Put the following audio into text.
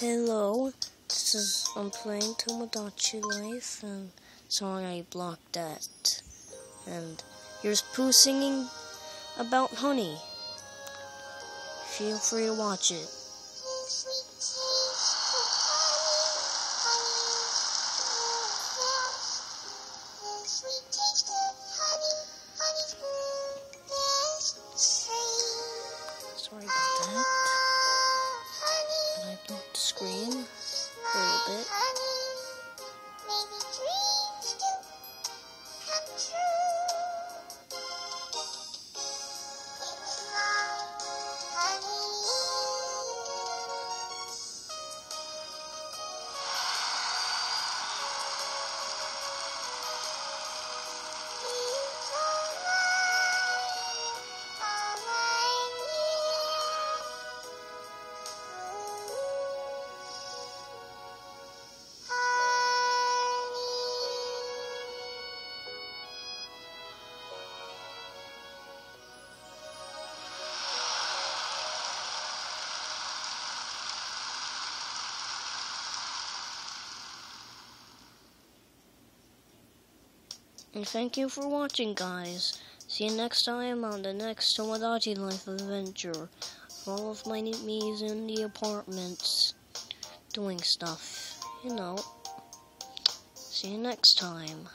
Hello, I'm playing Tomodachi Life, and sorry I blocked that. And here's Pooh singing about honey. Feel free to watch it. Sorry about that. And I blocked the screen a little bit. And thank you for watching, guys. See you next time on the next Tomodachi Life adventure. All of my me's in the apartments doing stuff, you know. See you next time.